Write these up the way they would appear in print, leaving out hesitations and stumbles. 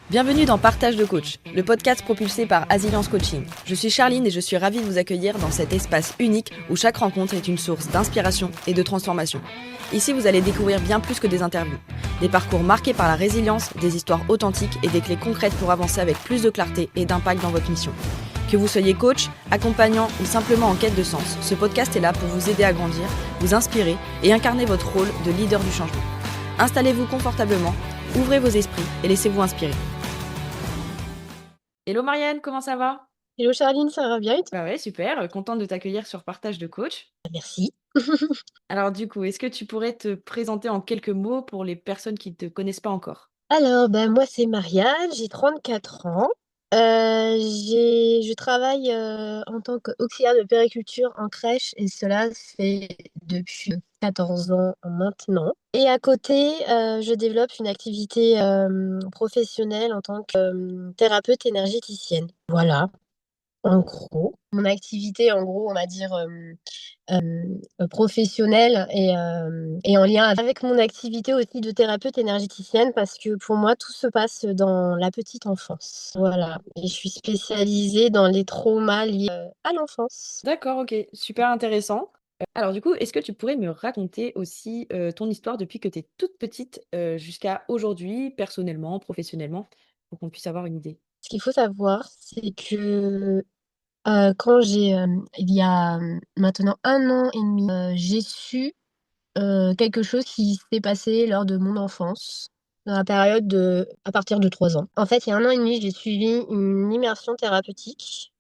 Bienvenue dans Partage de coach, le podcast propulsé par Asilience Coaching. Je suis Charline et je suis ravie de vous accueillir dans cet espace unique où chaque rencontre est une source d'inspiration et de transformation. Ici, vous allez découvrir bien plus que des interviews. Des parcours marqués par la résilience, des histoires authentiques et des clés concrètes pour avancer avec plus de clarté et d'impact dans votre mission. Que vous soyez coach, accompagnant ou simplement en quête de sens, ce podcast est là pour vous aider à grandir, vous inspirer et incarner votre rôle de leader du changement. Installez-vous confortablement, ouvrez vos esprits et laissez-vous inspirer. Hello Marianne, comment ça va? Hello Charline, ça va bien et toi? Bah ouais, super, contente de t'accueillir sur Partage de coach. Merci. Alors du coup, est-ce que tu pourrais te présenter en quelques mots pour les personnes qui ne te connaissent pas encore? Alors, moi, c'est Marianne, j'ai 34 ans. Je travaille, en tant qu'auxiliaire de puériculture en crèche et cela fait depuis 14 ans maintenant et à côté, je développe une activité, professionnelle en tant que, thérapeute énergéticienne. Voilà. En gros, mon activité, en gros, on va dire, professionnelle et en lien avec mon activité aussi de thérapeute énergéticienne parce que pour moi, tout se passe dans la petite enfance. Voilà et je suis spécialisée dans les traumas liés, à l'enfance. D'accord, OK, super intéressant. Alors du coup, est-ce que tu pourrais me raconter aussi, ton histoire depuis que tu es toute petite, jusqu'à aujourd'hui, personnellement, professionnellement, pour qu'on puisse avoir une idée? Ce qu'il faut savoir, c'est que, quand il y a, maintenant 1 an et demi, j'ai su quelque chose qui s'est passé lors de mon enfance, dans la période à partir de 3 ans. En fait, il y a 1 an et demi, j'ai suivi une immersion thérapeutique,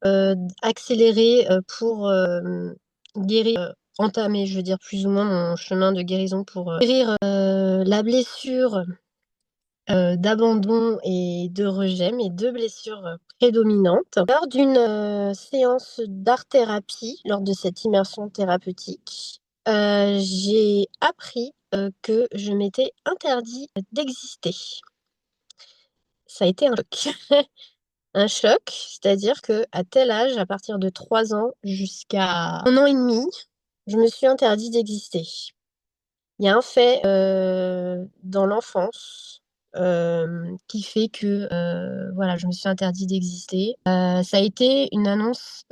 accélérée, pour, guérir, entamer, je veux dire, plus ou moins mon chemin de guérison pour, guérir, la blessure, d'abandon et de rejet, mes 2 blessures, prédominantes. Lors d'une, séance d'art-thérapie, lors de cette immersion thérapeutique, j'ai appris, que je m'étais interdit d'exister. Ça a été un choc. Un choc, c'est-à-dire qu'à tel âge, à partir de 3 ans jusqu'à 1 an et demi, je me suis interdit d'exister. Il y a un fait, dans l'enfance, qui fait que, voilà, je me suis interdit d'exister. Ça a été une annonce,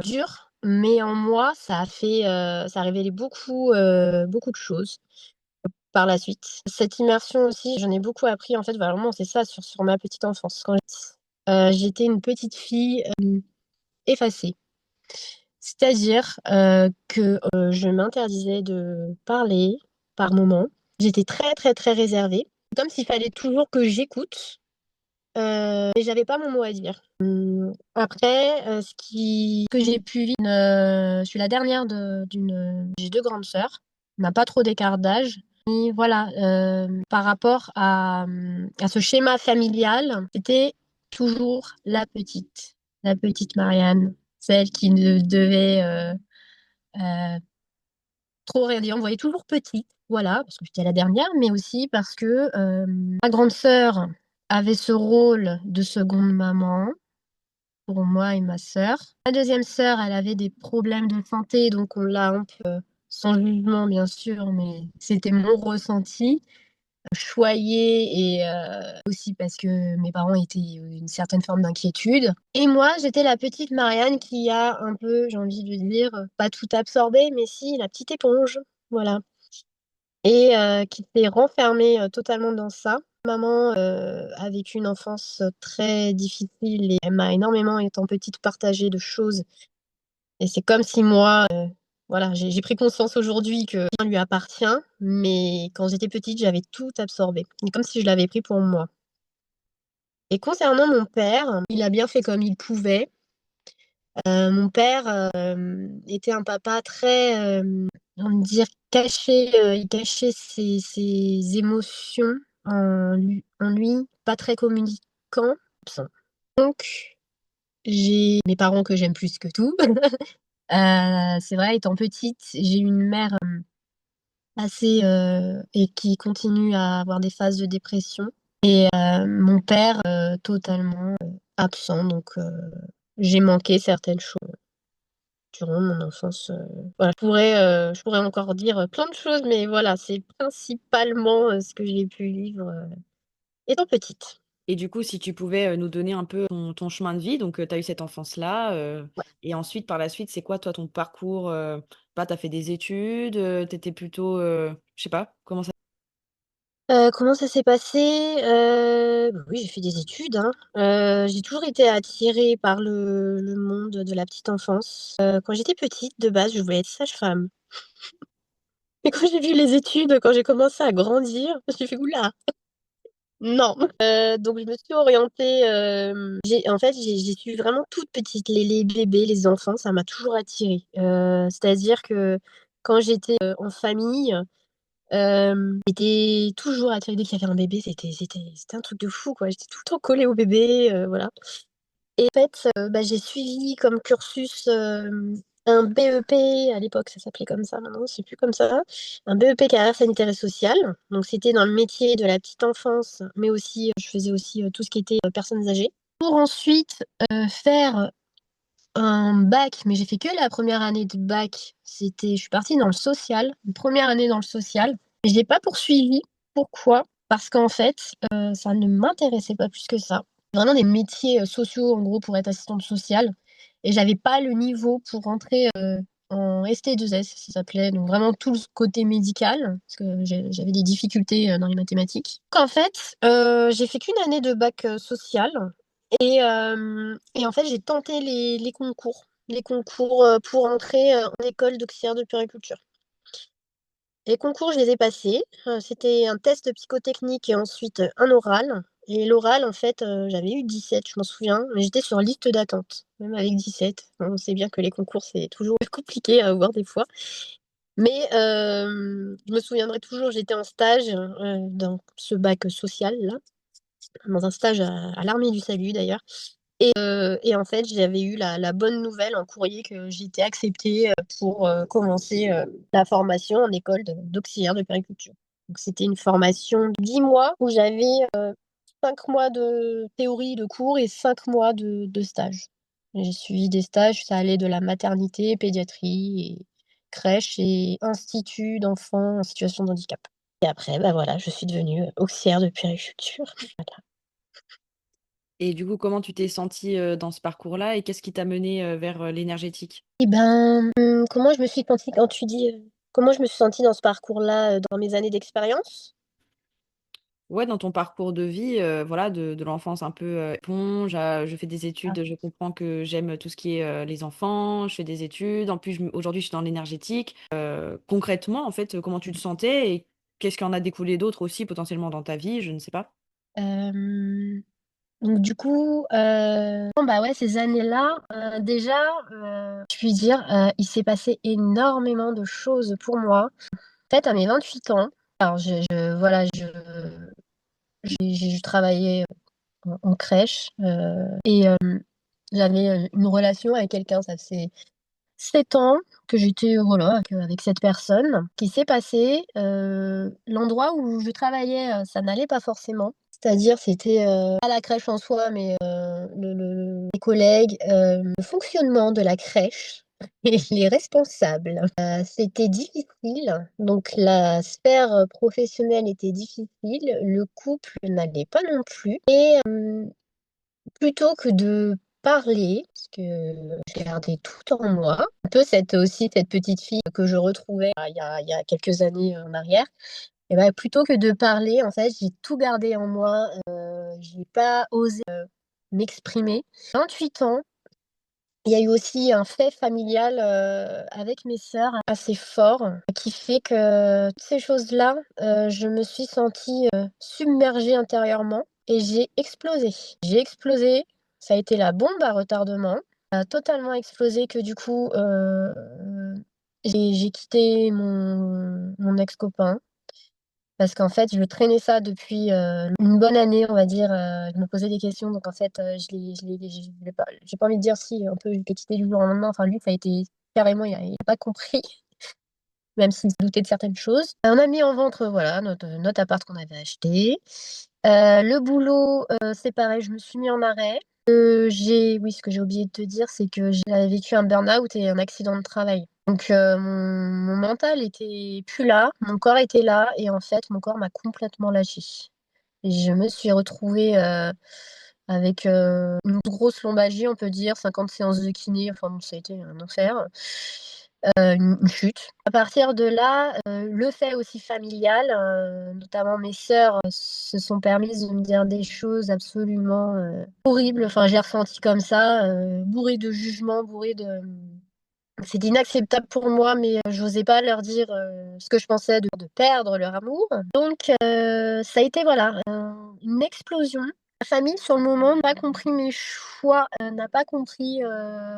dure, mais en moi, ça a révélé beaucoup de choses par la suite. Cette immersion aussi, j'en ai beaucoup appris, en fait, vraiment, c'est ça, sur ma petite enfance. J'étais une petite fille, effacée. C'est-à-dire, que, je m'interdisais de parler par moments. J'étais très, très, très réservée, comme s'il fallait toujours que j'écoute, et j'avais pas mon mot à dire. Après, ce qui que j'ai pu vivre, je suis la dernière j'ai 2 grandes sœurs. On n'a pas trop d'écart d'âge et voilà, par rapport à ce schéma familial, c'était toujours la petite Marianne, celle qui ne devait, heu, trop rien dire. On me voyait toujours petite, voilà, parce que j'étais la dernière, mais aussi parce que, ma grande sœur avait ce rôle de seconde maman pour moi et ma sœur. Ma deuxième sœur, elle avait des problèmes de santé, donc on l'a un peu, sans jugement bien sûr, mais c'était mon ressenti, choyée et aussi parce que mes parents étaient, une certaine forme d'inquiétude et moi, j'étais la petite Marianne qui a un peu, j'ai envie de dire, pas tout absorbé, mais si, la petite éponge, voilà et qui s'est renfermée, totalement dans ça. Maman, a vécu une enfance, très difficile et elle m'a énormément, étant petite, partagé de choses et c'est comme si moi, voilà, j'ai pris conscience aujourd'hui que rien lui appartient, mais quand j'étais petite, j'avais tout absorbé. C'est comme si je l'avais pris pour moi. Et concernant mon père, il a bien fait comme il pouvait. Mon père, était un papa très, on va dire caché, il cachait ses émotions en lui, pas très communicant, absent. Donc j'ai mes parents que j'aime plus que tout. C'est vrai, étant petite, j'ai eu une mère, assez, et qui continue à avoir des phases de dépression et mon père, totalement, absent donc j'ai manqué certaines choses durant mon enfance, voilà. Je pourrais encore dire, plein de choses mais voilà, c'est principalement, ce que j'ai pu vivre, étant petite. Et du coup, si tu pouvais nous donner un peu ton chemin de vie, donc tu as eu cette enfance-là, et ensuite, par la suite, c'est quoi, toi, ton parcours? Bah, tu as fait des études, tu étais plutôt, je sais pas, comment ça. Comment ça s'est passé? Bah, oui, j'ai fait des études, hein. J'ai toujours été attirée par le monde de la petite enfance. Quand j'étais petite, de base, je voulais être sage-femme. Et quand j'ai vu les études, quand j'ai commencé à grandir, j'ai fait: «Ouh là, non!» Donc je me suis orientée, j'ai su vraiment toute petite les bébés, les enfants, ça m'a toujours attirée. C'est-à-dire que quand j'étais, en famille, j'étais toujours attirée dès qu'il y avait un bébé, c'était un truc de fou, quoi. J'étais tout le temps collée au bébé, voilà. Et en fait, bah, j'ai suivi comme cursus, un BEP, à l'époque ça s'appelait comme ça, maintenant c'est plus comme ça. Un BEP carrière sanitaire et sociale, donc c'était dans le métier de la petite enfance, mais aussi, je faisais aussi, tout ce qui était, personnes âgées. Pour ensuite, faire un bac, mais j'ai fait que la première année de bac, je suis partie dans le social, une première année dans le social, mais j'ai pas poursuivi. Pourquoi? Parce qu'en fait, ça ne m'intéressait pas plus que ça. Vraiment des métiers, sociaux, en gros, pour être assistante sociale et j'avais pas le niveau pour rentrer, en ST2S, ça s'appelait, donc vraiment tout le côté médical, parce que j'avais des difficultés, dans les mathématiques. Donc en fait, j'ai fait qu'une année de bac, social et en fait, j'ai tenté les concours, pour entrer, en école d'auxiliaire de puériculture. Les concours, je les ai passés, c'était un test psychotechnique et ensuite, un oral et l'oral, en fait, j'avais eu 17, je m'en souviens, mais j'étais sur liste d'attente, même avec 17. On sait bien que les concours, c'est toujours compliqué à avoir des fois, mais je me souviendrai toujours, j'étais en stage, dans ce bac social-là, dans un stage à l'Armée du Salut d'ailleurs. Et en fait, j'avais eu la bonne nouvelle en courrier que j'étais acceptée, pour, commencer, la formation en école d'auxiliaire de puériculture. Donc c'était une formation de 10 mois où j'avais, 5 mois de théorie de cours et 5 mois de stage. J'ai suivi des stages, ça allait de la maternité, pédiatrie et crèche et institut d'enfants en situation de handicap. Et après, bah, voilà, je suis devenue, auxiliaire de puériculture. Voilà. Et du coup, comment tu t'es sentie, dans ce parcours-là et qu'est-ce qui t'a menée, vers, l'énergétique? Et ben, comment je me suis sentie quand tu dis, comment je me suis sentie dans ce parcours-là, dans mes années d'expérience? Ouais, dans ton parcours de vie, voilà, de l'enfance un peu, éponge à je fais des Ah. études, je comprends que j'aime tout ce qui est, les enfants, je fais des études. En plus, aujourd'hui, je suis dans l'énergétique. Concrètement, en fait, comment tu te sentais et qu'est-ce qui en a découlé d'autre aussi potentiellement dans ta vie? Je ne sais pas. Hem, donc du coup, bon, bah, ouais, ces années-là, déjà, je puis dire, il s'est passé énormément de choses pour moi. En fait, à mes 28 ans, alors voilà, je travaillais, en crèche, et j'avais, une relation avec quelqu'un, ça faisait 7 ans que j'étais, voilà, avec cette personne. Qui s'est passé, l'endroit où je travaillais, ça n'allait pas forcément. C'est-à-dire, c'était, pas la crèche en soi, mais, les collègues, le fonctionnement de la crèche et les responsables. C'était difficile, donc la sphère, professionnelle était difficile, le couple n'allait pas non plus et plutôt que de parler, parce que j'ai gardé tout en moi, un peu cette petite fille que je retrouvais il y a quelques années en arrière et bah, plutôt que de parler, en fait, j'ai tout gardé en moi, j'ai pas osé, m'exprimer. 28 ans, il y a eu aussi un fait familial, avec mes sœurs assez fort, qui fait que toutes ces choses-là, je me suis sentie, submergée intérieurement et j'ai explosé. J'ai explosé, ça a été la bombe à retardement, a totalement explosé que du coup, j'ai quitté mon ex-copain parce qu'en fait, je traînais ça depuis, une bonne année, on va dire, je me posais des questions donc en fait, j'ai pas envie de dire si un peu je l'ai quitté du jour au lendemain, enfin lui ça a été carrément il a pas compris, même s'il se doutait de certaines choses. On a mis en vente, voilà, notre appart qu'on avait acheté. Le boulot, c'est pareil, je me suis mis en arrêt. Oui, ce que j'ai oublié de te dire, c'est que j'avais vécu un burn-out et un accident de travail. Donc mon mental était plus là, mon corps était là et en fait, mon corps m'a complètement lâchée. Et je me suis retrouvée avec une grosse lombalgie, on peut dire, 50 séances de kiné, enfin bon, ça a été un enfer, une chute. À partir de là, le fait aussi familial, notamment mes sœurs, se sont permises de me dire des choses absolument horribles. Enfin, j'ai ressenti comme ça, bourrée de jugement, bourrée de c'était inacceptable pour moi, mais j'osais pas leur dire ce que je pensais de perdre leur amour. Donc, ça a été voilà, une explosion. Ma famille, sur le moment, n'a pas compris mes choix, n'a pas compris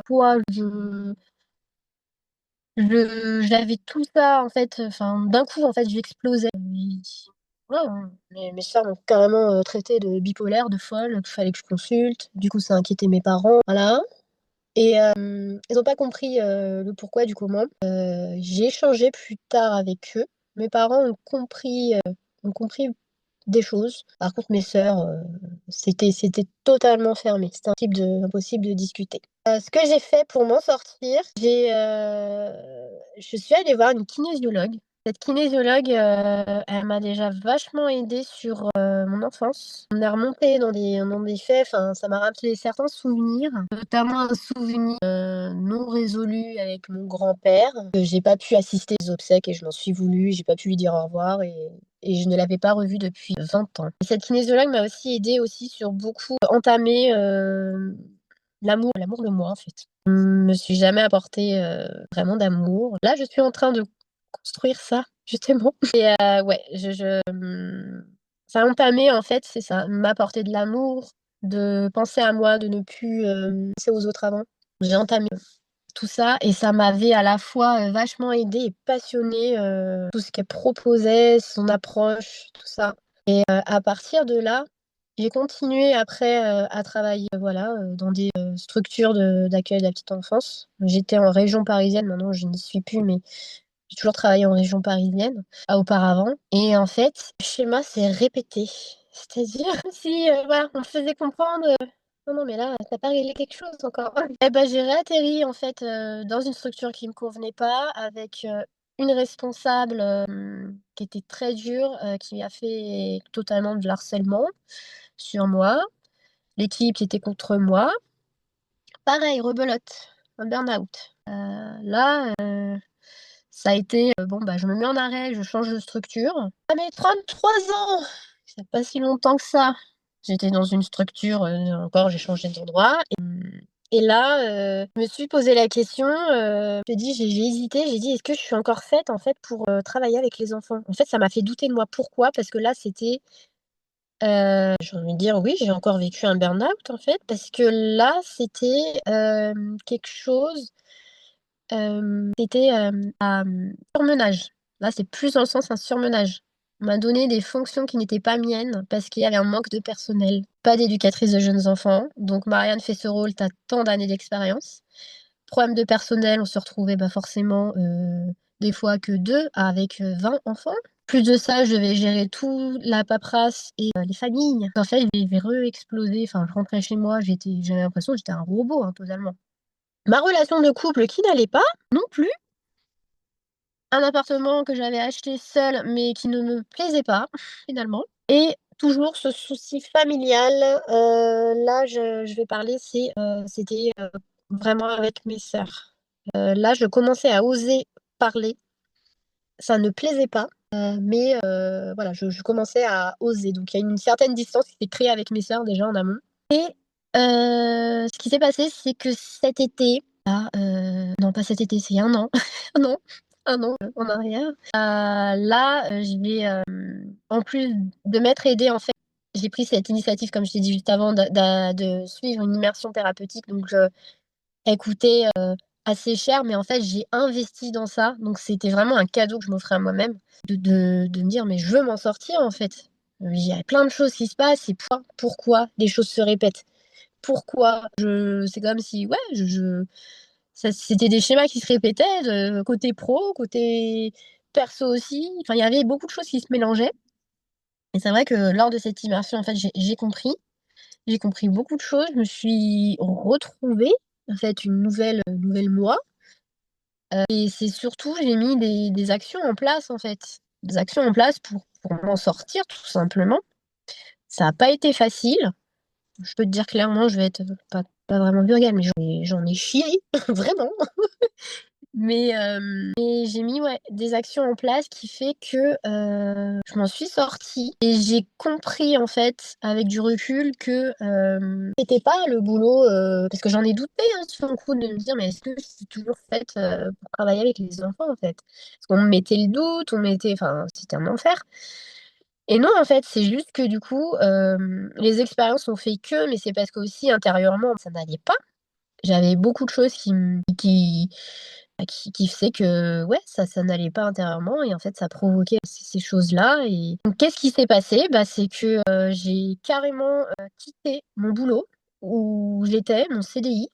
pourquoi j'avais tout ça en fait, enfin d'un coup en fait j'explosais. Ouais, mes sœurs m'ont carrément traitée de bipolaire, de folle, qu'il fallait que je consulte. Du coup, ça a inquiété mes parents, voilà. Et ils ont pas compris le pourquoi du comment. J'ai échangé plus tard avec eux. Mes parents ont compris des choses. Par contre, mes sœurs, c'était totalement fermé. C'était impossible de discuter. Ce que j'ai fait pour m'en sortir, je suis allée voir une kinésiologue. Cette kinésiologue, elle m'a déjà vachement aidée sur, mon enfance. On est remonté dans des faits, enfin, ça m'a rappelé certains souvenirs, notamment un souvenir, non résolu avec mon grand-père, que j'ai pas pu assister aux obsèques et je m'en suis voulu, j'ai pas pu lui dire au revoir et je ne l'avais pas revu depuis 20 ans. Et cette kinésiologue m'a aussi aidée aussi sur beaucoup entamer, l'amour de moi, en fait. Je me suis jamais apporté, vraiment d'amour. Là, je suis en train de construire ça, justement et ouais, ça a entamé, en fait, c'est ça, m'apporter de l'amour, de penser à moi, de ne plus, penser aux autres avant. J'ai entamé tout ça et ça m'avait à la fois, vachement aidée et passionnée, tout ce qu'elle proposait, son approche, tout ça et à partir de là, j'ai continué après, à travailler, voilà, dans des, structures d'accueil de la petite enfance. J'étais en région parisienne, maintenant je n'y suis plus, mais j'ai toujours travaillé en région parisienne, auparavant et en fait, le schéma s'est répété. C'est-à-dire comme si, voilà, on me faisait comprendre, «Non, non, mais là, tu as pas réglé quelque chose encore». Et bah, j'ai réatterri en fait, dans une structure qui me convenait pas avec, une responsable, qui était très dure, qui a fait totalement de l'harcèlement sur moi. L'équipe qui était contre moi. Pareil, rebelote, un burn-out. Là, ça a été, bon, bah, je me mets en arrêt, je change de structure. À mes 33 ans! C'est pas si longtemps que ça. J'étais dans une structure, encore j'ai changé d'endroit et là, je me suis posé la question, je te dis, j'ai hésité, j'ai dit: «Est-ce que je suis encore faite, en fait, pour, travailler avec les enfants?» En fait, ça m'a fait douter de moi. Pourquoi? Parce que là, c'était, j'ai envie de dire oui, j'ai encore vécu un burn-out, en fait, parce que là, c'était, quelque chose, c'était, surmenage. Là, c'est plus dans le sens un surmenage. On m'a donné des fonctions qui n'étaient pas miennes parce qu'il y avait un manque de personnel. Pas d'éducatrice de jeunes enfants, donc Marianne fait ce rôle, tu as tant d'années d'expérience. Problème de personnel, on se retrouvait, bah, forcément, des fois que 2 avec, 20 enfants. Plus de ça, je devais gérer tout la paperasse et les familles. En fait, j'ai re-explosé, enfin, je rentrais chez moi, j'avais l'impression que j'étais un robot, hein, totalement. Ma relation de couple qui n'allait pas, non plus. Un appartement que j'avais acheté seule, mais qui ne me plaisait pas, finalement et toujours ce souci familial, là je vais parler, c'était, vraiment avec mes sœurs. Là, je commençais à oser parler. Ça ne plaisait pas, mais voilà, je commençais à oser. Donc il y a une certaine distance qui s'est créée avec mes sœurs déjà en amont et ce qui s'est passé, c'est que cet été, là, non pas cet été, c'est 1 an, 1 an, 1 an, en arrière, là, en plus de m'être aidée, en fait, j'ai pris cette initiative, comme je t'ai dit juste avant, de suivre une immersion thérapeutique. Donc elle coûtait, assez cher, mais en fait, j'ai investi dans ça. Donc c'était vraiment un cadeau que je m'offrais à moi-même de me dire: «Mais je veux m'en sortir, en fait». Il y a plein de choses qui se passent et pourquoi les choses se répètent? Pourquoi? C'est comme si ouais, ça c'était des schémas qui se répétaient de côté pro, côté perso aussi. Enfin, il y avait beaucoup de choses qui se mélangeaient et c'est vrai que lors de cette immersion, en fait, j'ai compris beaucoup de choses. Je me suis retrouvée, en fait, une nouvelle moi, et c'est surtout j'ai mis des actions en place, en fait. Des actions en place pour m'en sortir tout simplement. Ça a pas été facile. Je peux te dire clairement, je vais être pas vraiment vulgaire, mais j'en ai chié, vraiment. Mais j'ai mis, ouais, des actions en place qui fait que, je m'en suis sortie et j'ai compris, en fait, avec du recul que, c'était pas le boulot, parce que j'en ai douté, hein, sur le coup de me dire: «Mais est-ce que je suis toujours faite, pour travailler avec les enfants, en fait?» Parce qu'on me mettait le doute, enfin, c'était un enfer. Et non, en fait, c'est juste que du coup, les expériences ont fait que, mais c'est parce qu'aussi intérieurement, ça n'allait pas. J'avais beaucoup de choses qui faisaient que, ouais, ça n'allait pas intérieurement et en fait, ça provoquait ces choses-là et donc qu'est-ce qui s'est passé? Bah, c'est que, j'ai carrément, quitté mon boulot où j'étais, mon CDI.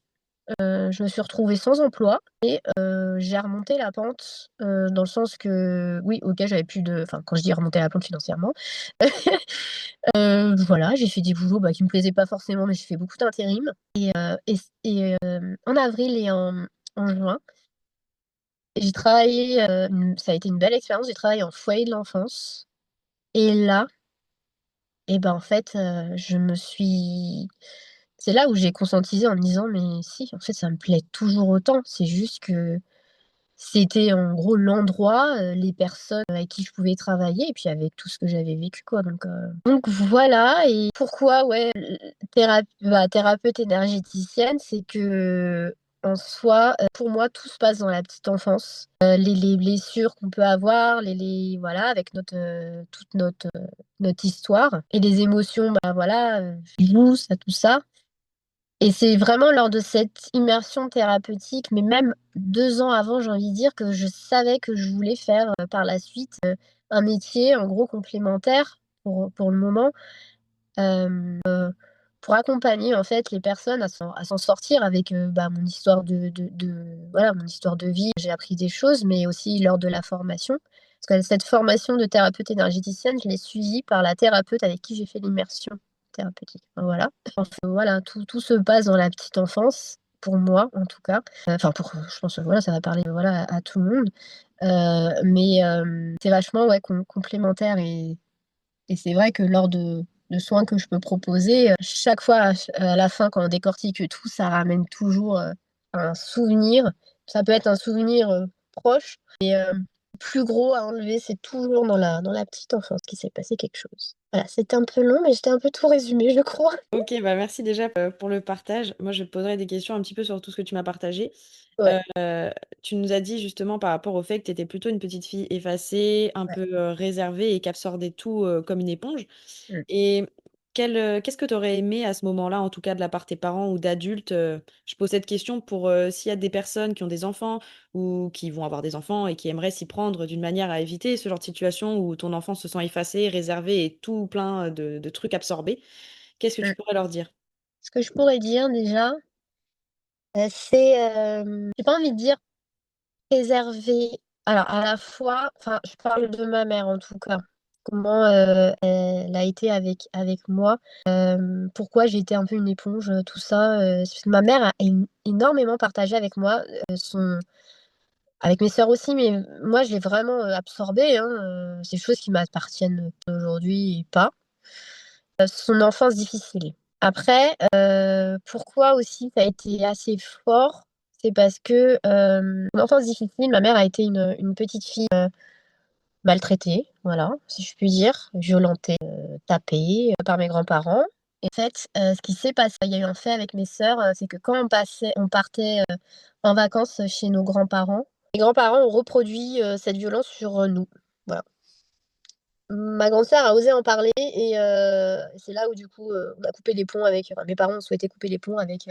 Je me suis retrouvée sans emploi et j'ai remonté la pente, dans le sens que oui, OK, j'avais plus de enfin, quand je dis remonter la pente financièrement, voilà, j'ai fait des boulots, bah, qui me plaisaient pas forcément, mais j'ai fait beaucoup d'intérim en avril et en juin, j'ai travaillé, ça a été une belle expérience, j'ai travaillé en foyer de l'enfance et là et ben, en fait, c'est là où j'ai conscientisé en me disant: «Mais si, en fait, ça me plaît toujours autant, c'est juste que». C'était en gros l'endroit, les personnes avec qui je pouvais travailler et puis avec tout ce que j'avais vécu quoi donc voilà et pourquoi ouais, thérapeute énergéticienne, c'est qu'en soi, pour moi tout se passe dans la petite enfance. Les blessures qu'on peut avoir, les voilà avec toute notre histoire et les émotions, bah, voilà, douces à tout ça. Et c'est vraiment lors de cette immersion thérapeutique, mais même 2 ans avant, j'ai envie de dire, que je savais que je voulais faire, par la suite, un métier en gros complémentaire pour le moment, pour accompagner en fait les personnes à s'en sortir avec, bah, mon histoire de voilà, mon histoire de vie. J'ai appris des choses, mais aussi lors de la formation. Parce que cette formation de thérapeute énergéticienne, je l'ai suivie par la thérapeute avec qui j'ai fait l'immersion thérapeutique. Voilà. Enfin, voilà, tout se passe dans la petite enfance, pour moi en tout cas. Enfin je pense, voilà, ça va parler, voilà, à tout le monde. C'est vachement, ouais, complémentaire et c'est vrai que lors de soins que je peux proposer, chaque fois à la fin quand on décortique tout, ça ramène toujours, un souvenir. Ça peut être un souvenir, proche et plus gros à enlever, c'est toujours dans la petite enfance qu'il s'est passé quelque chose. Voilà, c'était un peu long, mais j'ai un peu tout résumé, je crois. OK, bah, merci déjà, pour le partage. Moi, je te poserai des questions un petit peu sur tout ce que tu m'as partagé. Ouais, Tu nous as dit justement par rapport au fait que tu étais plutôt une petite fille effacée, un ouais. peu, réservée et qui absorbait tout, comme une éponge Mmh. et qu'est-ce que tu aurais aimé à ce moment-là, en tout cas de la part de tes parents ou d'adultes? Je pose cette question pour, s'il y a des personnes qui ont des enfants ou qui vont avoir des enfants et qui aimeraient s'y prendre d'une manière à éviter ce genre de situation où ton enfant se sent effacé, réservé et tout plein, de trucs absorbés. Qu'est-ce que tu Mmh. pourrais leur dire? Ce que je pourrais dire déjà, c'est, j'ai pas envie de dire préserver, alors à la fois enfin, je parle de ma mère en tout cas. Comment, elle a été avec moi, pourquoi j'ai été un peu une éponge, tout ça, c'est parce que ma mère a énormément partagé avec moi, son avec mes sœurs aussi, mais moi je l'ai vraiment, absorbé, hein, c'est des choses qui m'appartiennent aujourd'hui pas. Son enfance difficile. Après, pourquoi aussi ça a été assez fort? C'est parce que, mon enfance difficile, ma mère a été une petite fille, maltraitée, voilà, si je puis dire, violentée, tapée, par mes grands-parents et en fait, ce qui s'est passé, il y a eu un fait avec mes sœurs, c'est que quand on partait, en vacances chez nos grands-parents, mes grands-parents ont reproduit, cette violence sur, nous. Voilà. Ma grande sœur a osé en parler et c'est là où du coup, on a coupé les ponts avec mes parents ont souhaité couper les ponts avec,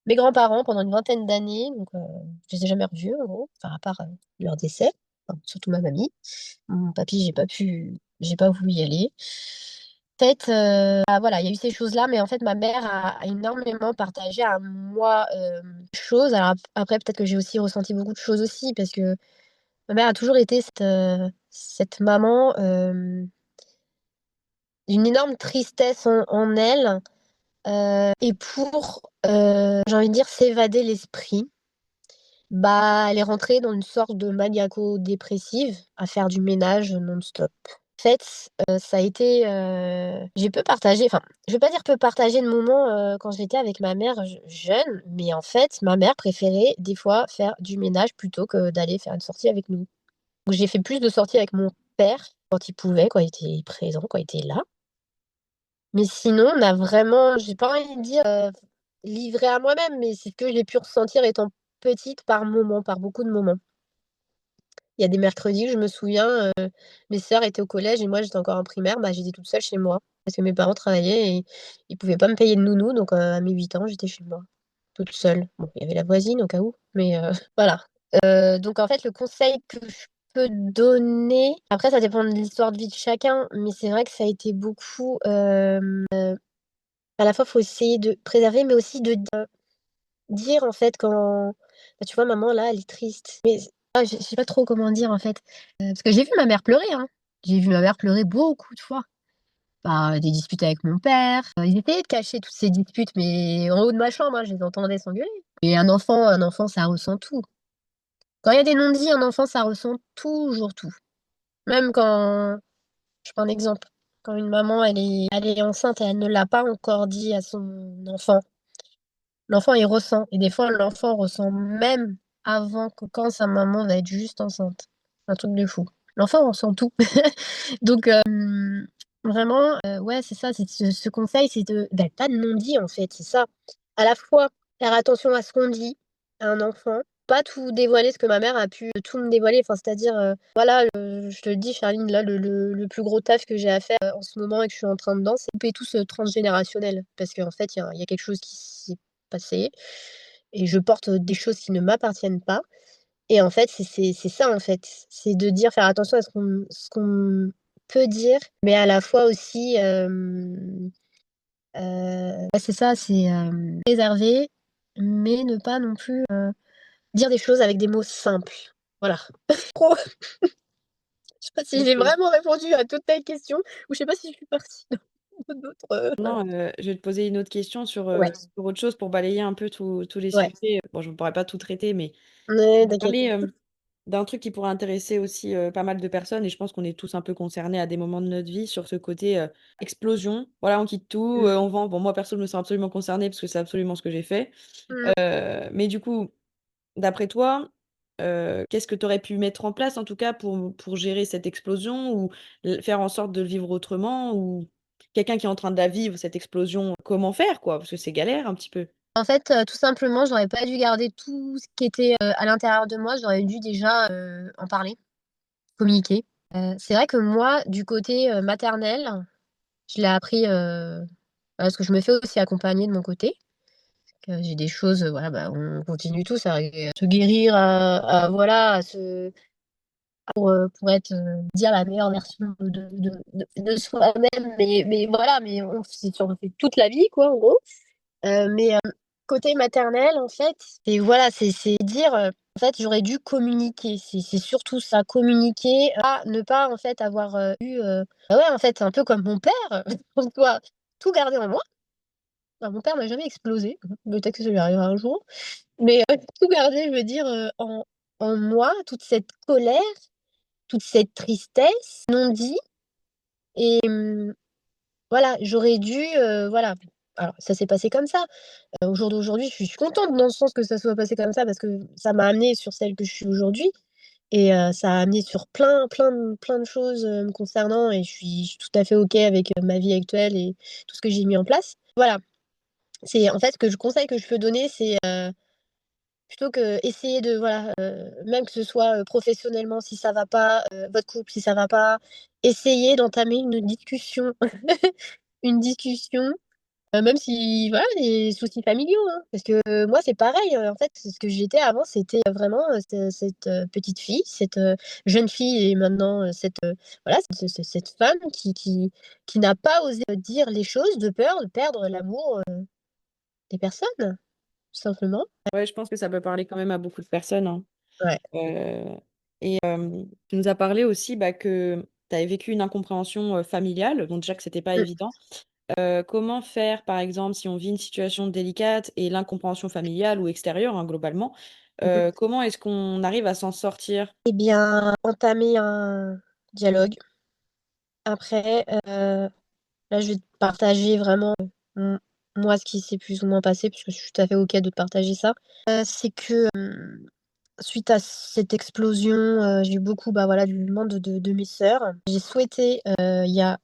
mes grands-parents pendant une vingtaine d'années donc je les ai jamais revus en gros, enfin à part, leur décès, enfin surtout ma mamie. Mon papy, j'ai pas voulu y aller. En fait, bah, voilà, il y a eu ces choses-là, mais en fait ma mère a énormément partagé à moi, choses. Alors après peut-être que j'ai aussi ressenti beaucoup de choses aussi parce que ma mère a toujours été cette maman, d'une énorme tristesse en elle, et pour, j'ai envie de dire s'évader l'esprit, bah, elle est rentrée dans une sorte de maniaco-dépressive, à faire du ménage non-stop. En fait, ça a été, j'ai peu partagé, enfin, je vais pas dire peu partagé de moments, quand j'étais avec ma mère jeune, mais en fait, ma mère préférait des fois faire du ménage plutôt que d'aller faire une sortie avec nous. Donc j'ai fait plus de sorties avec mon père quand il pouvait, quand il était présent, quand il était là. Mais sinon, on a vraiment, j'ai pas envie de dire, livré à moi-même, mais c'est ce que j'ai pu ressentir étant petite par moments, par beaucoup de moments. Il y a des mercredis, je me souviens, mes sœurs étaient au collège et moi j'étais encore en primaire, bah, j'étais toute seule chez moi parce que mes parents travaillaient et ils pouvaient pas me payer de nounou donc à mes 8 ans, j'étais chez moi, toute seule. Bon, il y avait la voisine au cas où, mais voilà. Donc en fait, le conseil que je peux donner, après ça dépend de l'histoire de vie de chacun, mais c'est vrai que ça a été beaucoup, à la fois, faut essayer de préserver, mais aussi de dire en fait quand, bah, tu vois maman là, elle est triste, mais je sais pas trop comment dire en fait, parce que j'ai vu ma mère pleurer, hein. J'ai vu ma mère pleurer beaucoup de fois. Bah, des disputes avec mon père, ils essayaient de cacher toutes ces disputes, mais en haut de ma chambre, hein, je les entendais s'engueuler. Et un enfant ça ressent tout. Quand il y a des non-dits, un enfant ça ressent toujours tout. Même quand je prends un exemple, quand une maman elle est enceinte et elle ne l'a pas encore dit à son enfant, l'enfant il ressent et des fois l'enfant ressent même avant que quand sa maman va être juste enceinte. Un truc de fou. L'enfant ressent tout. Donc vraiment, ouais, c'est ça, c'est ce conseil, c'est de bah, pas de non-dit, en fait, c'est ça. À la fois, faire attention à ce qu'on dit à un enfant, pas tout dévoiler, ce que ma mère a pu tout me dévoiler, enfin, c'est-à-dire, voilà, je te le dis, Charline, là, le plus gros taf que j'ai à faire, en ce moment et que je suis en train dedans, c'est couper tout ce transgénérationnel. Parce qu'en fait, il y a quelque chose qui s'est passé et je porte, des choses qui ne m'appartiennent pas et en fait, c'est ça, en fait. C'est de dire faire attention à ce qu'on peut dire, mais à la fois aussi, ouais, c'est ça, c'est, préserver, mais ne pas non plus, dire des choses avec des mots simples. Voilà. Trop je sais pas si j'ai OK. vraiment répondu à toutes tes questions ou je sais pas si je suis partie dans d'autres, voilà. Non, je vais te poser une autre question Ouais, sur autre chose pour balayer un peu tous les ouais. sujets. Bon, je ne pourrais pas tout traiter, mais Ouais, je vais t'inquiète. parler, d'un truc qui pourrait intéresser aussi, pas mal de personnes et je pense qu'on est tous un peu concernés à des moments de notre vie sur ce côté, explosion. Voilà, on quitte tout, Mmh. on vend. Bon, moi perso, je me sens absolument concernée parce que c'est absolument ce que j'ai fait. Mmh. Mais du coup, d'après toi, qu'est-ce que tu aurais pu mettre en place en tout cas pour gérer cette explosion ou faire en sorte de le vivre autrement? Ou quelqu'un qui est en train de la vivre, cette explosion, comment faire quoi? Parce que c'est galère un petit peu. En fait, tout simplement, j'aurais pas dû garder tout ce qui était, à l'intérieur de moi. J'aurais dû déjà, en parler, communiquer. C'est vrai que moi, du côté, maternel, je l'ai appris, parce que je me fais aussi accompagner de mon côté. J'ai des choses, voilà, bah, on continue tous à se guérir, à voilà, à se pour être, dire la meilleure version de soi-même, mais voilà, mais on fait toute la vie quoi, en gros. Mais côté maternel, en fait, et voilà, c'est dire, en fait, j'aurais dû communiquer. C'est surtout ça, communiquer, pas ne pas, en fait, avoir, eu, bah, ouais, en fait, un peu comme mon père, on doit tout garder en moi. Bah, mon père n'a jamais explosé, peut-être que ça lui arrivera un jour, mais tout garder, je veux dire, en moi, toute cette colère, toute cette tristesse non dit et voilà, j'aurais dû, voilà. Alors ça s'est passé comme ça. Au jour d'aujourd'hui, je suis contente dans le sens que ça soit passé comme ça parce que ça m'a amenée sur celle que je suis aujourd'hui et ça a amené sur plein de choses, me concernant et je suis tout à fait OK avec, ma vie actuelle et tout ce que j'ai mis en place. Voilà, c'est en fait, que je conseil que je peux donner, c'est, plutôt qu'essayer de voilà, même que ce soit, professionnellement si ça va pas, votre couple si ça va pas, essayer d'entamer une discussion. Une discussion. Même si voilà, les soucis familiaux, hein. Parce que moi, c'est pareil, en fait, c'est ce que j'étais avant, c'était vraiment, cette, petite fille, cette, jeune fille et maintenant, cette, voilà, cette femme qui n'a pas osé, dire les choses de peur de perdre l'amour, des personnes, tout simplement. Ouais, je pense que ça peut parler quand même à beaucoup de personnes, hein. Ouais. Heu Tu nous as parlé aussi, bah, que tu avais vécu une incompréhension, familiale, donc déjà que c'était pas Mmh, évident. Comment faire, par exemple, si on vit une situation délicate et l'incompréhension familiale ou extérieure, hein, globalement, mmh mh. comment est-ce qu'on arrive à s'en sortir? Eh bien, entamer un dialogue, Après, là, je vais te partager vraiment, m moi, ce qui s'est plus ou moins passé, puisque je suis tout à fait OK de te partager ça. C'est que, suite à cette explosion, j'ai eu beaucoup, bah, voilà, du demande de mes sœurs. J'ai souhaité, il y a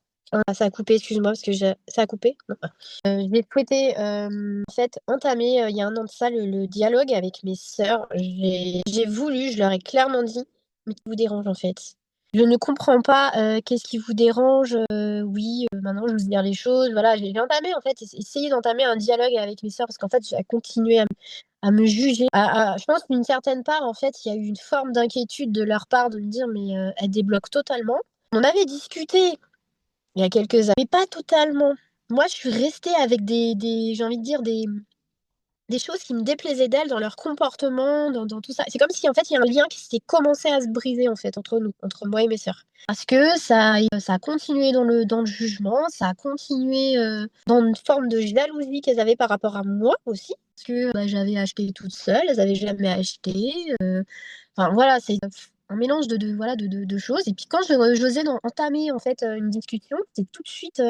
ça a coupé, excuse-moi, parce que j'ai ça a coupé? Non. J'ai souhaité, en fait, entamer, il y a 1 an de ça, le dialogue avec mes sœurs. J'ai voulu, je leur ai clairement dit: «Mais qui vous dérange, en fait? Je ne comprends pas, qu'est-ce qui vous dérange? Oui, maintenant je veux dire les choses». Voilà, j'ai entamé, en fait, essayé d'entamer un dialogue avec mes sœurs parce qu'en fait, elles continuaient à me juger. Je pense qu'une certaine part, en fait, il y a eu une forme d'inquiétude de leur part de me dire: «Mais, elle débloque totalement». On avait discuté il y a quelques années, mais pas totalement. Moi, je suis restée avec des j'ai envie de dire des choses qui me déplaisaient d'elles dans leur comportement, dans tout ça. C'est comme si, en fait, il y a un lien qui s'était commencé à se briser, en fait, entre nous, entre moi et mes sœurs. Parce que ça a continué dans le jugement, ça a continué, dans une forme de jalousie qu'elles avaient par rapport à moi aussi. Parce que, bah, j'avais acheté toute seule, elles avaient jamais acheté, enfin voilà, c'est un mélange voilà, de choses et puis quand j'osais entamer, en fait, une discussion, c'est tout de suite,